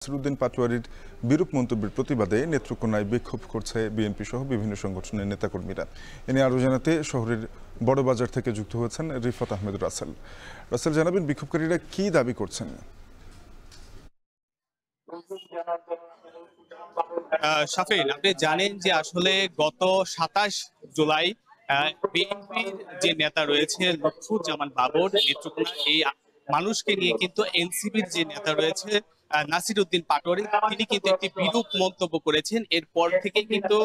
নাসিরউদ্দিন পাটোয়ারির বিরূপ মন্তব্যের প্রতিবাদে নেত্রকোনায় বিক্ষোভ করছে বিএনপি সহ বিভিন্ন সংগঠনের নেতাকর্মীরা। এ নিয়ে আরও জানাতে শহরের বড়বাজার থেকে যুক্ত হয়েছেন রিফাত আহমেদ রাসেল। রাসেল, জানাবেন বিক্ষোভকারীরা কি দাবি করছেন? শাফিন, আপনি জানেন যে আসলে গত ২৭ জুলাই বিএনপির যে নেতা রয়েছে লুৎফুজ্জামান বাবর নেত্রকোনার এই মানুষকে নিয়ে কিন্তু এনসিপির যে নেতা রয়েছে নাসিরউদ্দিন পাটোয়ারি তিনি কিন্তু একটি বিরূপ মন্তব্য করেছেন। এরপর থেকে কিন্তু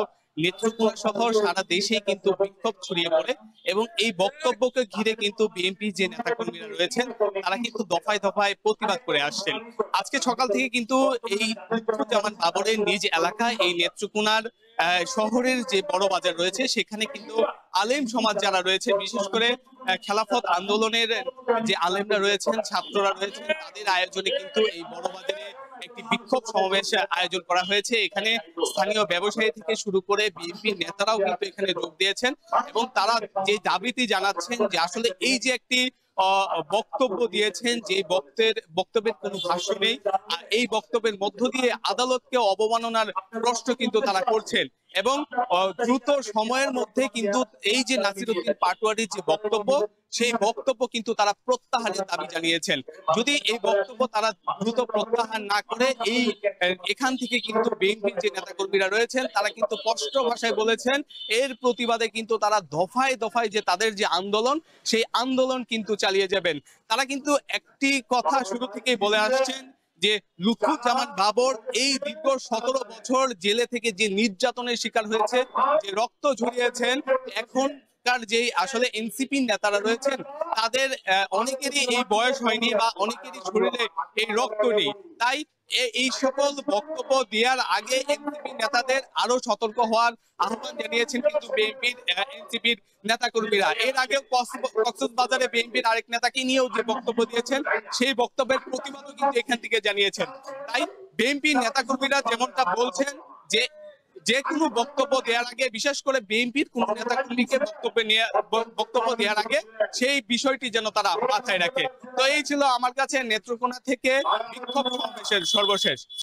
নেত্রকোনা সহ সারা দেশে কিন্তু বিক্ষোভ ছড়িয়ে পড়ে এবং এই বক্তব্যকে ঘিরে কিন্তু বিএনপি যে নেতাকর্মীরা রয়েছেন তারা কিন্তু দফায় দফায় প্রতিবাদ করে আসছেন। আজকে সকাল থেকে কিন্তু এই লুৎফুজ্জামান বাবরের নিজ এলাকায় এই নেত্রকোনার শহরের যে বড় বাজার রয়েছে সেখানে কিন্তু আলেম সমাজ যারা রয়েছে, বিশেষ করে খেলাফত আন্দোলনের যে আলেমরা রয়েছেন, ছাত্ররা রয়েছেন, তাদের আয়োজনে কিন্তু এই বড় বাজারে একটি বিক্ষোভ সমাবেশ আয়োজন করা হয়েছে। এখানে স্থানীয় ব্যবসায়ী থেকে শুরু করে বিএনপি নেতারাও কিন্তু এখানে যোগ দিয়েছেন এবং তারা যে দাবিটি জানাচ্ছেন যে আসলে এই যে একটি বক্তব্য দিয়েছেন, যে বক্তব্যের কোনো ভাষ্য নেই, আর এই বক্তব্যের মধ্য দিয়ে আদালতকে অবমাননার প্রশ্ন কিন্তু তারা করছেন এবং দ্রুত সময়ের মধ্যে কিন্তু এই যে নাসিরউদ্দিন পাটোয়ারির যে বক্তব্য সেই বক্তব্য কিন্তু তারা প্রত্যাহারের দাবি জানিয়েছেন। যদি এই বক্তব্য তারা দ্রুত প্রত্যাহার না করে এখান থেকে কিন্তু বিএনপির যে নেতাকর্মীরা রয়েছেন তারা কিন্তু স্পষ্ট ভাষায় বলেছেন এর প্রতিবাদে কিন্তু তারা দফায় দফায় যে তাদের যে আন্দোলন সেই আন্দোলন কিন্তু চালিয়ে যাবেন। তারা কিন্তু একটি কথা শুরু থেকেই বলে আসছেন যে লুৎফুজ্জামান বাবর এই দীর্ঘ ১৭ বছর জেলে থেকে যে নির্যাতনের শিকার হয়েছে, যে রক্ত ঝরিয়েছেন, এখনকার যে আসলে এনসিপি নেতারা রয়েছেন তাদের অনেকেরই এই বয়স হয়নি বা অনেকেরই শরীরে এই রক্ত নেই। তাই এই সকল বক্তব্য দেওয়ার আগে এনসিপি নেতাদের আরো সতর্ক হওয়ার আহ্বান জানিয়েছেন কিন্তু বিএনপির এনসিপির নেতাকর্মীরা। এর আগে কক্সবাজারে বিএনপির আরেক নেতাকে নিয়েও যে বক্তব্য দিয়েছেন সেই বক্তব্যের প্রতিবাদও কিন্তু এখান থেকে জানিয়েছেন। তাই বিএনপির নেতাকর্মীরা যেমনটা বলছেন যে যে কোনো বক্তব্য দেওয়ার আগে, বিশেষ করে বিএনপির কোন নেতাকর্মীকে বক্তব্য দেওয়ার আগে সেই বিষয়টি যেন তারা মাথায় রাখে। তো এই ছিল আমার কাছে নেত্রকোনা থেকে বিক্ষোভ সমাবেশের সর্বশেষ।